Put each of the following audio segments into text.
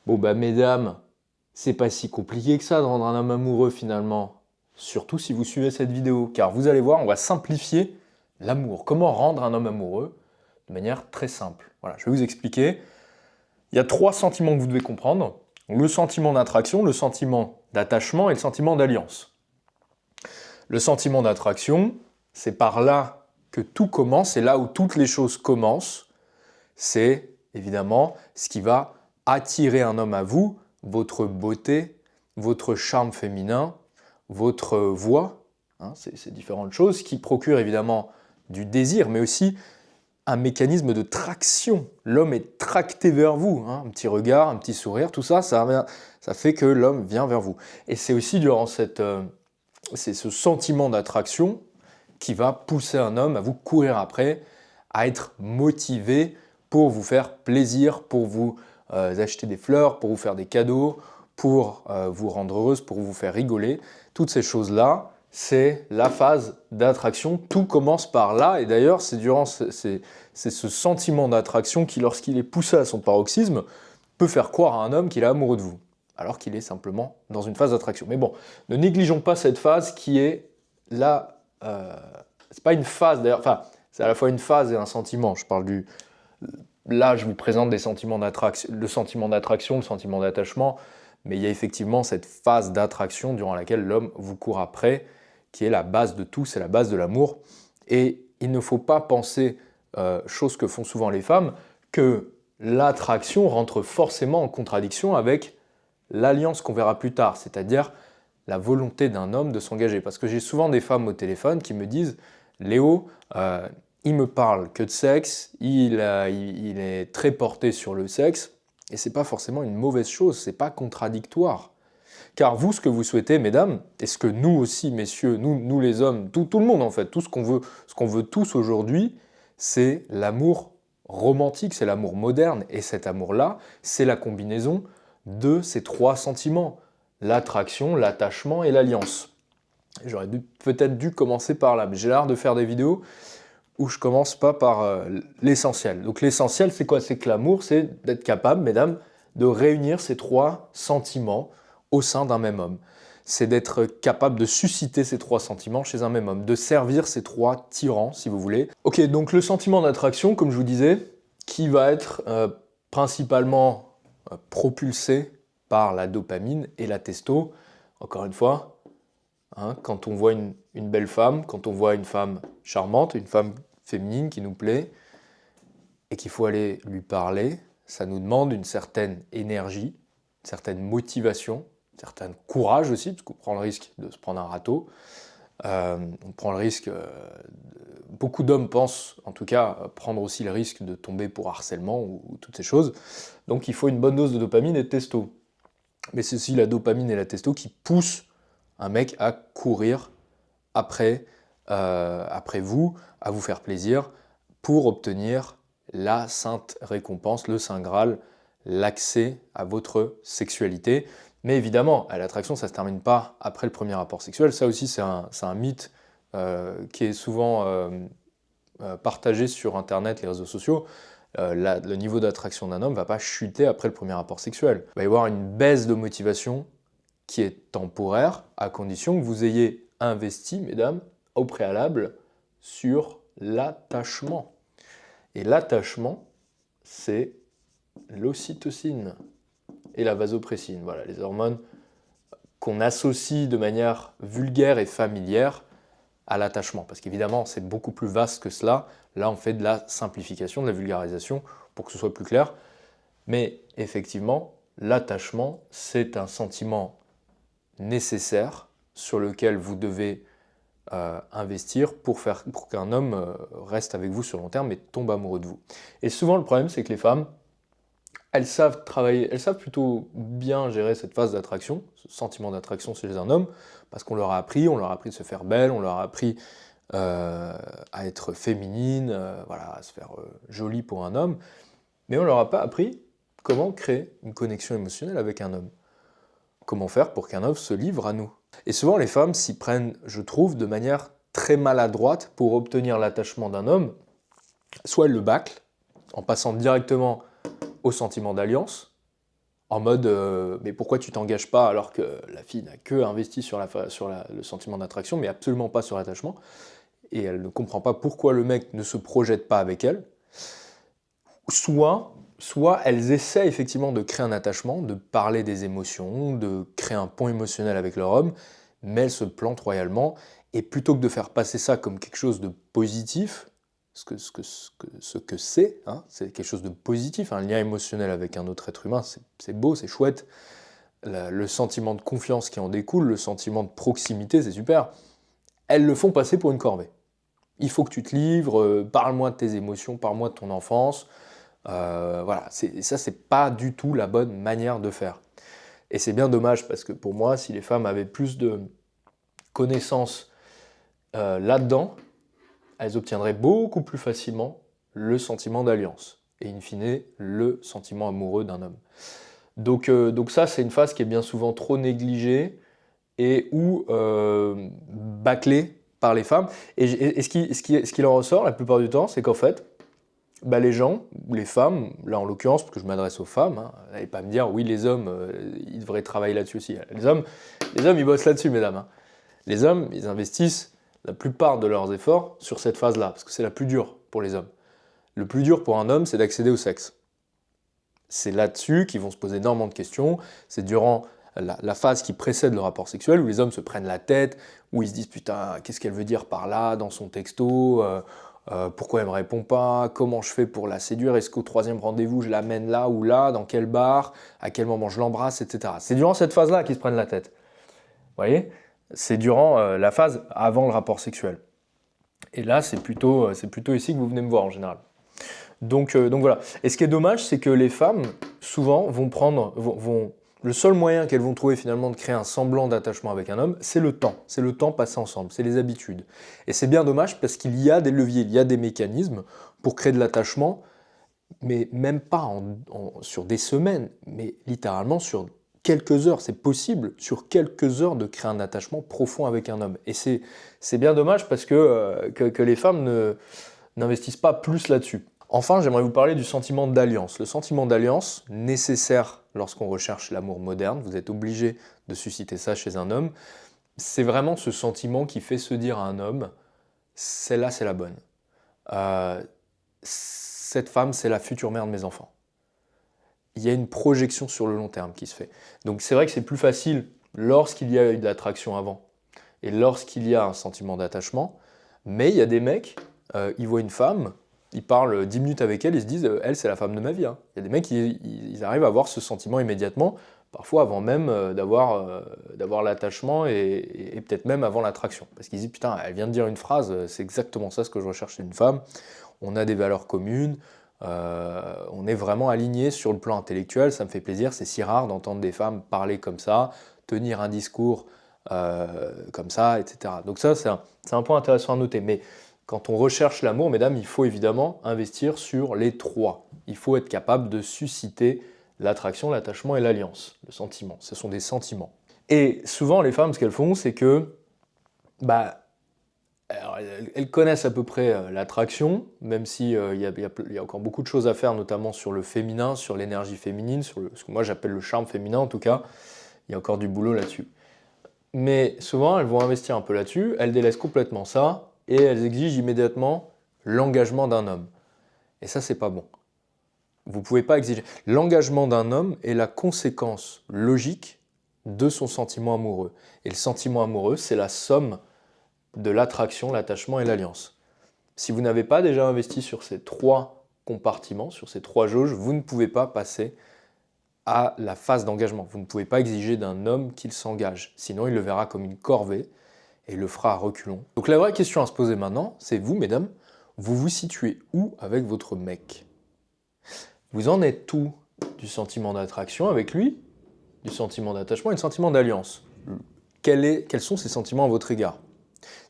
Bon bah mesdames, c'est pas si compliqué que ça de rendre un homme amoureux finalement. Surtout si vous suivez cette vidéo, car vous allez voir, on va simplifier l'amour. Comment rendre un homme amoureux de manière très simple. Voilà, je vais vous expliquer. Il y a 3 sentiments que vous devez comprendre. Le sentiment d'attraction, le sentiment d'attachement et le sentiment d'alliance. Le sentiment d'attraction, c'est par là que tout commence, c'est là où toutes les choses commencent. C'est évidemment ce qui va attirer un homme à vous, votre beauté, votre charme féminin, votre voix, hein, c'est différentes choses qui procurent évidemment du désir, mais aussi un mécanisme de traction. L'homme est tracté vers vous, hein, un petit regard, un petit sourire, tout ça, ça fait que l'homme vient vers vous. Et c'est aussi durant c'est ce sentiment d'attraction qui va pousser un homme à vous courir après, à être motivé pour vous faire plaisir, pour vous acheter des fleurs, pour vous faire des cadeaux, pour vous rendre heureuse, pour vous faire rigoler. Toutes ces choses-là, c'est la phase d'attraction. Tout commence par là. Et d'ailleurs, c'est ce sentiment d'attraction qui, lorsqu'il est poussé à son paroxysme, peut faire croire à un homme qu'il est amoureux de vous, alors qu'il est simplement dans une phase d'attraction. Mais bon, ne négligeons pas cette phase qui est là. C'est pas une phase d'ailleurs, enfin, c'est à la fois une phase et un sentiment. Je parle du. Là, je vous présente des sentiments d'attraction, le sentiment d'attraction, le sentiment d'attachement, mais il y a effectivement cette phase d'attraction durant laquelle l'homme vous court après, qui est la base de tout, c'est la base de l'amour. Et il ne faut pas penser, chose que font souvent les femmes, que l'attraction rentre forcément en contradiction avec l'alliance qu'on verra plus tard, c'est-à-dire la volonté d'un homme de s'engager. Parce que j'ai souvent des femmes au téléphone qui me disent « Léo, il me parle que de sexe, il est très porté sur le sexe, et c'est pas forcément une mauvaise chose, c'est pas contradictoire. » Car vous, ce que vous souhaitez, mesdames, et ce que nous aussi, messieurs, nous les hommes, tout le monde en fait, tout ce qu'on veut tous aujourd'hui, c'est l'amour romantique, c'est l'amour moderne, et cet amour-là, c'est la combinaison de ces 3 sentiments, l'attraction, l'attachement et l'alliance. J'aurais peut-être dû commencer par là, mais j'ai l'art de faire des vidéos où je commence pas par l'essentiel. Donc l'essentiel, c'est quoi? C'est que l'amour, c'est d'être capable, mesdames, de réunir ces 3 sentiments au sein d'un même homme. C'est d'être capable de susciter ces 3 sentiments chez un même homme, de servir ces 3 tyrans, si vous voulez. Ok, donc le sentiment d'attraction, comme je vous disais, qui va être principalement propulsé par la dopamine et la testo. Encore une fois, hein, quand on voit une belle femme, quand on voit une femme charmante, une femme féminine qui nous plaît, et qu'il faut aller lui parler, ça nous demande une certaine énergie, une certaine motivation, un certain courage aussi, parce qu'on prend le risque de se prendre un râteau. On prend le risque, beaucoup d'hommes pensent en tout cas prendre aussi le risque de tomber pour harcèlement ou toutes ces choses. Donc il faut une bonne dose de dopamine et de testo. Mais c'est aussi la dopamine et la testo qui poussent un mec à courir après vous, à vous faire plaisir, pour obtenir la sainte récompense, le saint Graal, l'accès à votre sexualité. Mais évidemment, à l'attraction, ça ne se termine pas après le premier rapport sexuel. Ça aussi, c'est un mythe qui est souvent partagé sur Internet, les réseaux sociaux. Le niveau d'attraction d'un homme ne va pas chuter après le premier rapport sexuel. Il va y avoir une baisse de motivation qui est temporaire, à condition que vous ayez investi, mesdames, au préalable, sur l'attachement. Et l'attachement, c'est l'ocytocine et la vasopressine. Voilà, les hormones qu'on associe de manière vulgaire et familière à l'attachement. Parce qu'évidemment, c'est beaucoup plus vaste que cela. Là, on fait de la simplification, de la vulgarisation, pour que ce soit plus clair. Mais effectivement, l'attachement, c'est un sentiment nécessaire sur lequel vous devez investir pour qu'un homme reste avec vous sur le long terme et tombe amoureux de vous. Et souvent, le problème, c'est que les femmes, elles savent travailler, elles savent plutôt bien gérer cette phase d'attraction, ce sentiment d'attraction chez un homme, parce qu'on leur a appris de se faire belle, on leur a appris à être féminine, voilà, à se faire jolie pour un homme, mais on leur a pas appris comment créer une connexion émotionnelle avec un homme. Comment faire pour qu'un homme se livre à nous. Et souvent, les femmes s'y prennent, je trouve, de manière très maladroite pour obtenir l'attachement d'un homme. Soit elles le bâclent, en passant directement au sentiment d'alliance, en mode mais pourquoi tu t'engages pas alors que la fille n'a que investi sur, le sentiment d'attraction, mais absolument pas sur l'attachement, et elle ne comprend pas pourquoi le mec ne se projette pas avec elle. Soit elles essaient effectivement de créer un attachement, de parler des émotions, de créer un pont émotionnel avec leur homme, mais elles se plantent royalement, et plutôt que de faire passer ça comme quelque chose de positif, ce que c'est, hein, c'est quelque chose de positif, un lien émotionnel avec un autre être humain, c'est beau, c'est chouette, le sentiment de confiance qui en découle, le sentiment de proximité, c'est super, elles le font passer pour une corvée. Il faut que tu te livres, parle-moi de tes émotions, parle-moi de ton enfance, voilà, ça c'est pas du tout la bonne manière de faire. Et c'est bien dommage parce que pour moi, si les femmes avaient plus de connaissances là-dedans, elles obtiendraient beaucoup plus facilement le sentiment d'alliance et in fine le sentiment amoureux d'un homme. Donc ça, c'est une phase qui est bien souvent trop négligée et ou bâclée par les femmes. Et ce qui en ressort la plupart du temps, c'est qu'en fait, bah, les gens, ou les femmes, là en l'occurrence, parce que je m'adresse aux femmes, hein, n'allez pas me dire oui les hommes, ils devraient travailler là-dessus aussi. Les hommes ils bossent là-dessus, mesdames. Hein. Les hommes, ils investissent la plupart de leurs efforts sur cette phase-là, parce que c'est la plus dure pour les hommes. Le plus dur pour un homme, c'est d'accéder au sexe. C'est là-dessus qu'ils vont se poser énormément de questions. C'est durant la phase qui précède le rapport sexuel où les hommes se prennent la tête, où ils se disent putain, qu'est-ce qu'elle veut dire par là dans son texto pourquoi elle me répond pas, comment je fais pour la séduire, est-ce qu'au 3e rendez-vous je l'amène là ou là, dans quel bar, à quel moment je l'embrasse, etc. C'est durant cette phase-là qu'ils se prennent la tête. Vous voyez? C'est durant la phase avant le rapport sexuel. Et là, c'est plutôt ici que vous venez me voir en général. Donc voilà. Et ce qui est dommage, c'est que les femmes, souvent, le seul moyen qu'elles vont trouver finalement de créer un semblant d'attachement avec un homme, c'est le temps. C'est le temps passé ensemble, c'est les habitudes. Et c'est bien dommage parce qu'il y a des leviers, il y a des mécanismes pour créer de l'attachement, mais même pas sur des semaines, mais littéralement sur quelques heures. C'est possible sur quelques heures de créer un attachement profond avec un homme. Et c'est bien dommage parce que les femmes n'investissent pas plus là-dessus. Enfin, j'aimerais vous parler du sentiment d'alliance. Le sentiment d'alliance, nécessaire lorsqu'on recherche l'amour moderne, vous êtes obligé de susciter ça chez un homme, c'est vraiment ce sentiment qui fait se dire à un homme, celle-là c'est la bonne. Cette femme c'est la future mère de mes enfants. Il y a une projection sur le long terme qui se fait. Donc c'est vrai que c'est plus facile lorsqu'il y a eu de l'attraction avant et lorsqu'il y a un sentiment d'attachement, mais il y a des mecs, ils voient une femme, ils parlent 10 minutes avec elle, ils se disent elle c'est la femme de ma vie. Hein. Il y a des mecs ils arrivent à avoir ce sentiment immédiatement, parfois avant même d'avoir l'attachement et peut-être même avant l'attraction. Parce qu'ils disent putain, elle vient de dire une phrase, c'est exactement ça ce que je recherche chez une femme, on a des valeurs communes, on est vraiment alignés sur le plan intellectuel, ça me fait plaisir, c'est si rare d'entendre des femmes parler comme ça, tenir un discours comme ça, etc. Donc ça c'est un point intéressant à noter. Mais quand on recherche l'amour, mesdames, il faut évidemment investir sur les trois. Il faut être capable de susciter l'attraction, l'attachement et l'alliance, le sentiment. Ce sont des sentiments. Et souvent, les femmes, ce qu'elles font, c'est que alors, elles connaissent à peu près l'attraction, même s'il y a encore beaucoup de choses à faire, notamment sur le féminin, sur l'énergie féminine, sur ce que moi j'appelle le charme féminin en tout cas. Il y a encore du boulot là-dessus. Mais souvent, elles vont investir un peu là-dessus, elles délaissent complètement ça, et elles exigent immédiatement l'engagement d'un homme. Et ça, c'est pas bon. Vous ne pouvez pas exiger. L'engagement d'un homme est la conséquence logique de son sentiment amoureux. Et le sentiment amoureux, c'est la somme de l'attraction, l'attachement et l'alliance. Si vous n'avez pas déjà investi sur ces trois compartiments, sur ces trois jauges, vous ne pouvez pas passer à la phase d'engagement. Vous ne pouvez pas exiger d'un homme qu'il s'engage. Sinon, il le verra comme une corvée et le fera à reculons. Donc la vraie question à se poser maintenant, c'est vous, mesdames, vous vous situez où avec votre mec? Vous en êtes où du sentiment d'attraction avec lui, du sentiment d'attachement et du sentiment d'alliance? Quels sont ces sentiments à votre égard?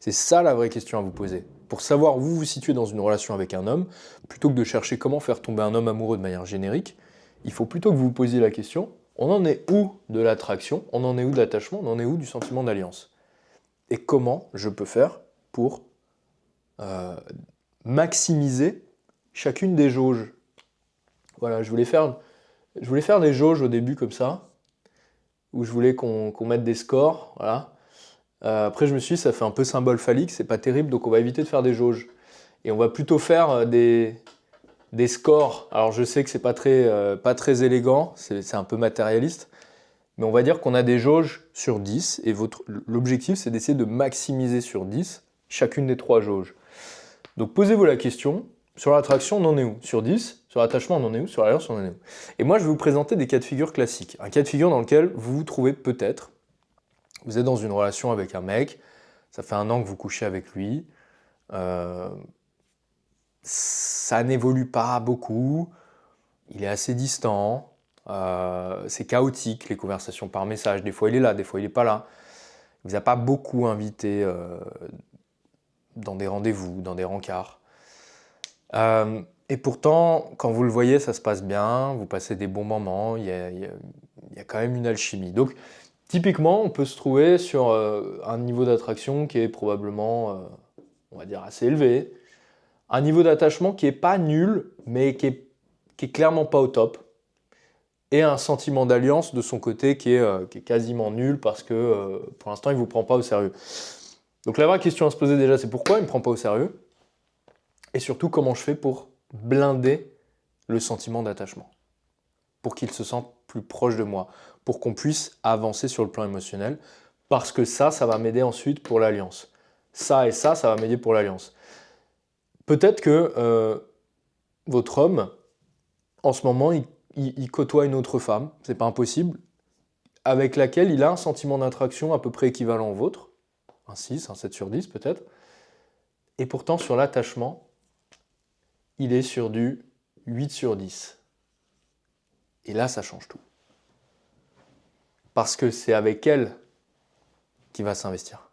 C'est ça la vraie question à vous poser. Pour savoir où vous vous situez dans une relation avec un homme, plutôt que de chercher comment faire tomber un homme amoureux de manière générique, il faut plutôt que vous vous posiez la question, on en est où de l'attraction, on en est où de l'attachement, on en est où du sentiment d'alliance? Et comment je peux faire pour maximiser chacune des jauges? Voilà, je voulais faire Je voulais faire des jauges au début comme ça, où je voulais qu'on mette des scores, voilà. Après, je me suis dit, ça fait un peu symbole phallique, c'est pas terrible, donc on va éviter de faire des jauges. Et on va plutôt faire des scores. Alors, je sais que c'est pas très élégant, c'est un peu matérialiste, mais on va dire qu'on a des jauges sur 10, et l'objectif, c'est d'essayer de maximiser sur 10 chacune des 3 jauges. Donc, posez-vous la question, sur l'attraction, on en est où? Sur 10, sur l'attachement, on en est où? Sur l'alliance, on en est où? Et moi, je vais vous présenter des cas de figure classiques. Un cas de figure dans lequel vous vous trouvez peut-être. Vous êtes dans une relation avec un mec, ça fait 1 an que vous couchez avec lui, ça n'évolue pas beaucoup, il est assez distant, c'est chaotique les conversations par message, des fois il est là, des fois il n'est pas là. Il vous a pas beaucoup invité dans des rendez-vous, dans des rencarts. Et pourtant, quand vous le voyez, ça se passe bien, vous passez des bons moments, il y a quand même une alchimie. Donc, typiquement, on peut se trouver sur un niveau d'attraction qui est probablement, on va dire, assez élevé. Un niveau d'attachement qui n'est pas nul, mais qui est clairement pas au top. Et un sentiment d'alliance de son côté qui est quasiment nul parce que pour l'instant, il ne vous prend pas au sérieux. Donc la vraie question à se poser déjà, c'est pourquoi il ne me prend pas au sérieux? Et surtout, comment je fais pour blinder le sentiment d'attachement? Pour qu'il se sente plus proche de moi, pour qu'on puisse avancer sur le plan émotionnel, parce que ça va m'aider ensuite pour l'alliance. Ça et ça va m'aider pour l'alliance. Peut-être que votre homme, en ce moment, il côtoie une autre femme, c'est pas impossible, avec laquelle il a un sentiment d'attraction à peu près équivalent au vôtre, un 6, un 7 sur 10 peut-être, et pourtant sur l'attachement, il est sur du 8 sur 10. Et là, ça change tout. Parce que c'est avec elle qu'il va s'investir.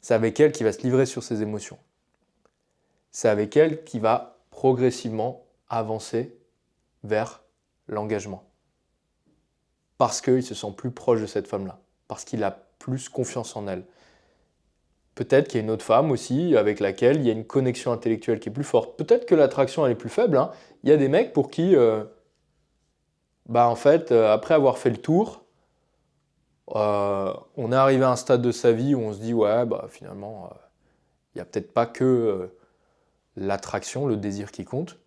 C'est avec elle qu'il va se livrer sur ses émotions. C'est avec elle qu'il va progressivement avancer vers l'engagement. Parce qu'il se sent plus proche de cette femme-là. Parce qu'il a plus confiance en elle. Peut-être qu'il y a une autre femme aussi avec laquelle il y a une connexion intellectuelle qui est plus forte. Peut-être que l'attraction elle est plus faible. Hein. Il y a des mecs pour qui, en fait, après avoir fait le tour, on est arrivé à un stade de sa vie où on se dit ouais, finalement, il n'y a peut-être pas que l'attraction, le désir qui compte,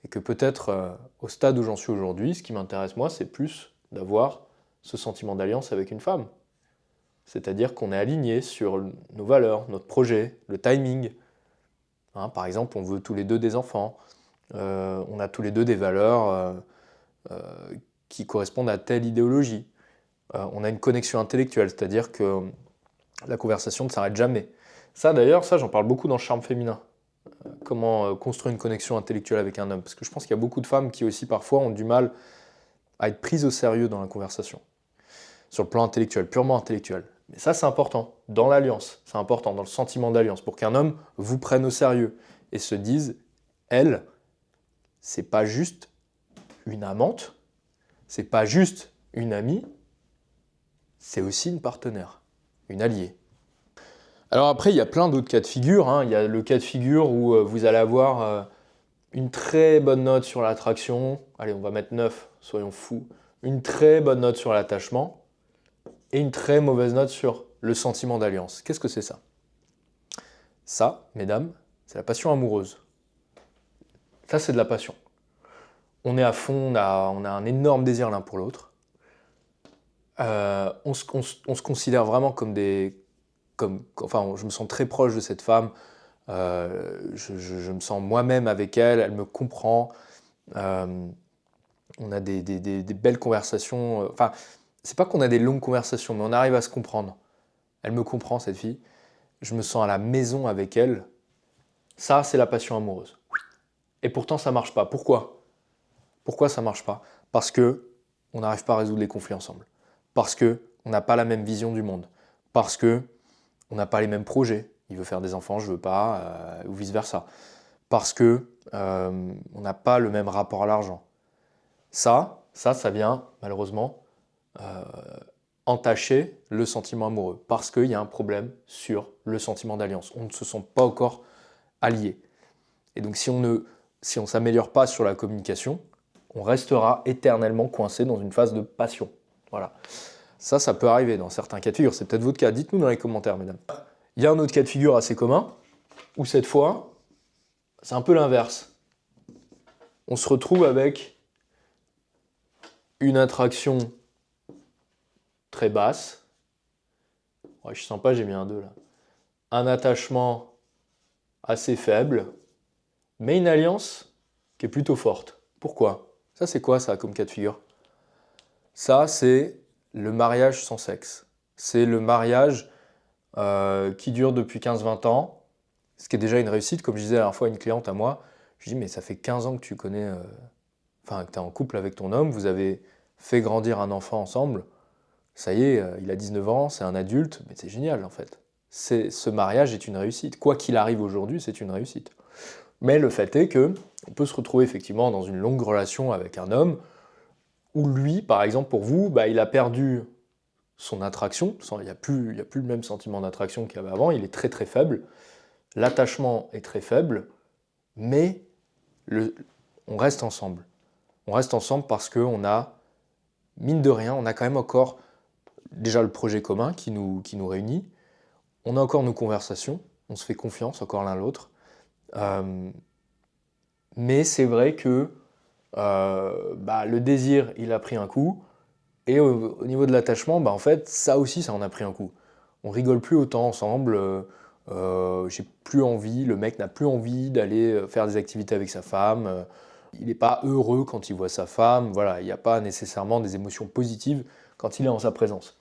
et que peut-être au stade où j'en suis aujourd'hui, ce qui m'intéresse moi, c'est plus d'avoir ce sentiment d'alliance avec une femme. C'est-à-dire qu'on est aligné sur nos valeurs, notre projet, le timing. Hein, par exemple, on veut tous les deux des enfants, on a tous les deux des valeurs qui correspondent à telle idéologie. On a une connexion intellectuelle, c'est-à-dire que la conversation ne s'arrête jamais. Ça d'ailleurs, j'en parle beaucoup dans Charme féminin. Comment construire une connexion intellectuelle avec un homme. Parce que je pense qu'il y a beaucoup de femmes qui aussi parfois ont du mal à être prises au sérieux dans la conversation. Sur le plan intellectuel, purement intellectuel. Mais ça c'est important, dans l'alliance, c'est important, dans le sentiment d'alliance, pour qu'un homme vous prenne au sérieux et se dise, elle, c'est pas juste une amante, c'est pas juste une amie, c'est aussi une partenaire, une alliée. Alors après, il y a plein d'autres cas de figure. Hein. Il y a le cas de figure où vous allez avoir une très bonne note sur l'attraction. Allez, on va mettre 9, soyons fous. Une très bonne note sur l'attachement et une très mauvaise note sur le sentiment d'alliance. Qu'est-ce que c'est ça? Ça, mesdames, c'est la passion amoureuse. Ça, c'est de la passion. On est à fond, on a un énorme désir l'un pour l'autre. On se considère vraiment comme je me sens très proche de cette femme. Je me sens moi-même avec elle, elle me comprend. On a des belles conversations. Enfin, c'est pas qu'on a des longues conversations, mais on arrive à se comprendre. Elle me comprend, cette fille. Je me sens à la maison avec elle. Ça, c'est la passion amoureuse. Et pourtant, ça marche pas. Pourquoi? Pourquoi ça marche pas? Parce que on n'arrive pas à résoudre les conflits ensemble. Parce que on n'a pas la même vision du monde. Parce que on n'a pas les mêmes projets. Il veut faire des enfants, je veux pas, ou vice-versa. Parce que on n'a pas le même rapport à l'argent. Ça vient malheureusement entacher le sentiment amoureux. Parce qu'il y a un problème sur le sentiment d'alliance. On ne se sent pas encore alliés. Et donc si on ne s'améliore pas sur la communication, on restera éternellement coincé dans une phase de passion. Voilà. Ça peut arriver dans certains cas de figure. C'est peut-être votre cas. Dites-nous dans les commentaires, mesdames. Il y a un autre cas de figure assez commun, où cette fois, c'est un peu l'inverse. On se retrouve avec une attraction très basse. Ouais, je suis sympa, j'ai mis un 2 là. Un attachement assez faible, mais une alliance qui est plutôt forte. Pourquoi? Ça, c'est quoi ça comme cas de figure? Ça, c'est le mariage sans sexe. C'est le mariage qui dure depuis 15-20 ans, ce qui est déjà une réussite. Comme je disais la dernière fois à une cliente à moi, je dis mais ça fait 15 ans que tu connais, que tu es en couple avec ton homme, vous avez fait grandir un enfant ensemble, ça y est, il a 19 ans, c'est un adulte, mais c'est génial en fait. Ce mariage est une réussite. Quoi qu'il arrive aujourd'hui, c'est une réussite. Mais le fait est que on peut se retrouver effectivement dans une longue relation avec un homme où lui, par exemple pour vous, il a perdu son attraction, il n'y a plus le même sentiment d'attraction qu'il y avait avant, il est très très faible, l'attachement est très faible, mais on reste ensemble. On reste ensemble parce qu'on a, mine de rien, on a quand même encore déjà le projet commun qui nous réunit, on a encore nos conversations, on se fait confiance encore l'un l'autre, mais c'est vrai que le désir, il a pris un coup, et au niveau de l'attachement, en fait, ça aussi, ça en a pris un coup. On rigole plus autant ensemble, j'ai plus envie, le mec n'a plus envie d'aller faire des activités avec sa femme, il n'est pas heureux quand il voit sa femme, voilà, il n'y a pas nécessairement des émotions positives quand il est en sa présence.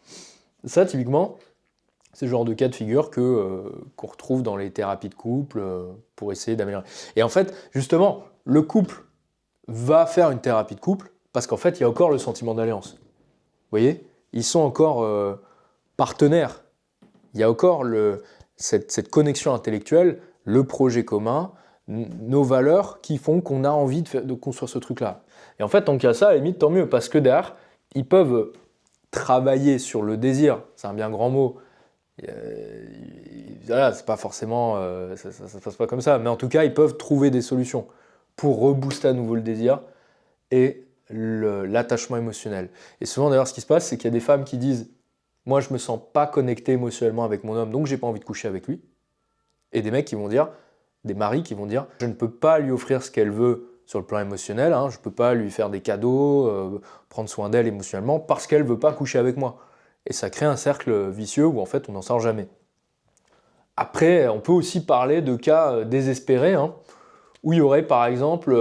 Ça, typiquement, c'est le genre de cas de figure qu'on retrouve dans les thérapies de couple pour essayer d'améliorer. Et en fait, justement, le couple va faire une thérapie de couple parce qu'en fait, il y a encore le sentiment d'alliance. Vous voyez, ils sont encore partenaires. Il y a encore cette connexion intellectuelle, le projet commun, nos valeurs qui font qu'on a envie de construire ce truc-là. Et en fait, tant qu'il y a ça, à la limite, tant mieux, parce que derrière, ils peuvent travailler sur le désir, c'est un bien grand mot. Voilà, c'est pas forcément, ça se passe pas comme ça, mais en tout cas, ils peuvent trouver des solutions pour rebooster à nouveau le désir et l'attachement émotionnel. Et souvent d'ailleurs ce qui se passe, c'est qu'il y a des femmes qui disent « moi je me sens pas connecté émotionnellement avec mon homme, donc j'ai pas envie de coucher avec lui ». Et des mecs qui vont dire, des maris qui vont dire « je ne peux pas lui offrir ce qu'elle veut sur le plan émotionnel, je peux pas lui faire des cadeaux, prendre soin d'elle émotionnellement parce qu'elle veut pas coucher avec moi ». Et ça crée un cercle vicieux où en fait on n'en sort jamais. Après, on peut aussi parler de cas désespérés, où il y aurait par exemple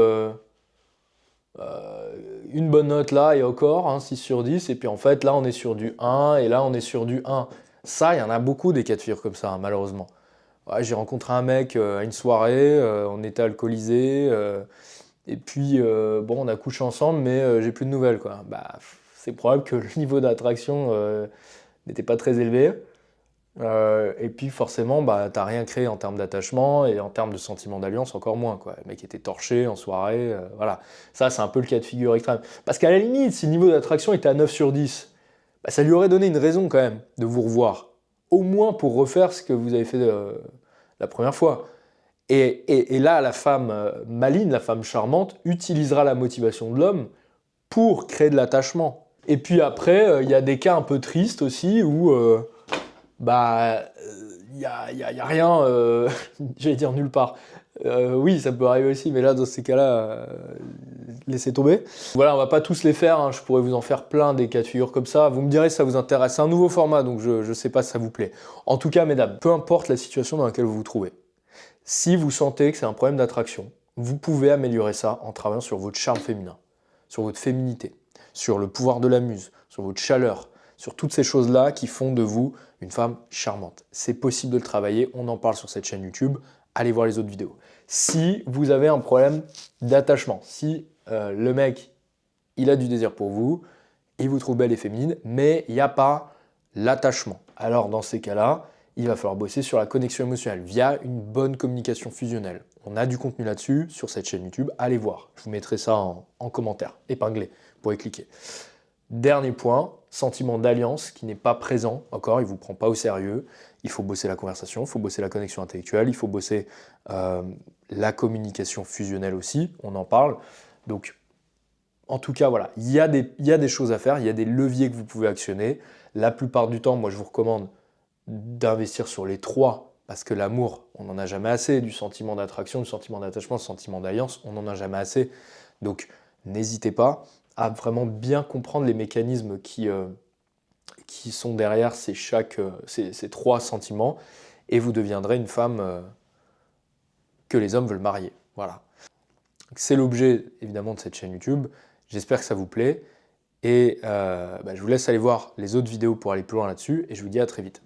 une bonne note là et encore, 6 sur 10, et puis en fait là on est sur du 1 et là on est sur du 1. Ça, il y en a beaucoup des cas de figure comme ça, malheureusement. Ouais, j'ai rencontré un mec à une soirée, on était alcoolisé, et puis on a couché ensemble, mais j'ai plus de nouvelles, quoi. C'est probable que le niveau d'attraction n'était pas très élevé. Et puis forcément, t'as rien créé en termes d'attachement et en termes de sentiment d'alliance encore moins, quoi. Le mec était torché en soirée, voilà. Ça, c'est un peu le cas de figure extrême. Parce qu'à la limite, si le niveau d'attraction était à 9 sur 10, ça lui aurait donné une raison quand même de vous revoir. Au moins pour refaire ce que vous avez fait la première fois. Et là, la femme maligne, la femme charmante, utilisera la motivation de l'homme pour créer de l'attachement. Et puis après, il y a des cas un peu tristes aussi où y a rien, j'allais dire nulle part. Oui, ça peut arriver aussi, mais là, dans ces cas-là, laissez tomber. Voilà, on va pas tous les faire, je pourrais vous en faire plein des cas de figure comme ça. Vous me direz si ça vous intéresse. C'est un nouveau format, donc je sais pas si ça vous plaît. En tout cas, mesdames, peu importe la situation dans laquelle vous vous trouvez, si vous sentez que c'est un problème d'attraction, vous pouvez améliorer ça en travaillant sur votre charme féminin, sur votre féminité, sur le pouvoir de la muse, sur votre chaleur, sur toutes ces choses-là qui font de vous une femme charmante. C'est possible de le travailler, on en parle sur cette chaîne YouTube, allez voir les autres vidéos. Si vous avez un problème d'attachement, si le mec, il a du désir pour vous, il vous trouve belle et féminine, mais il n'y a pas l'attachement. Alors dans ces cas-là, il va falloir bosser sur la connexion émotionnelle via une bonne communication fusionnelle. On a du contenu là-dessus sur cette chaîne YouTube, allez voir. Je vous mettrai ça en commentaire, épinglé, vous pourrez cliquer. Dernier point, sentiment d'alliance qui n'est pas présent, encore, il ne vous prend pas au sérieux. Il faut bosser la conversation, il faut bosser la connexion intellectuelle, il faut bosser la communication fusionnelle aussi, on en parle. Donc, En tout cas, voilà, il y a des choses à faire, il y a des leviers que vous pouvez actionner. La plupart du temps, moi, je vous recommande d'investir sur les trois, parce que l'amour, on n'en a jamais assez, du sentiment d'attraction, du sentiment d'attachement, du sentiment d'alliance, on n'en a jamais assez. Donc, n'hésitez pas à vraiment bien comprendre les mécanismes qui sont derrière ces trois sentiments, et vous deviendrez une femme que les hommes veulent marier. Voilà. C'est l'objet, évidemment, de cette chaîne YouTube. J'espère que ça vous plaît. Et je vous laisse aller voir les autres vidéos pour aller plus loin là-dessus. Et je vous dis à très vite.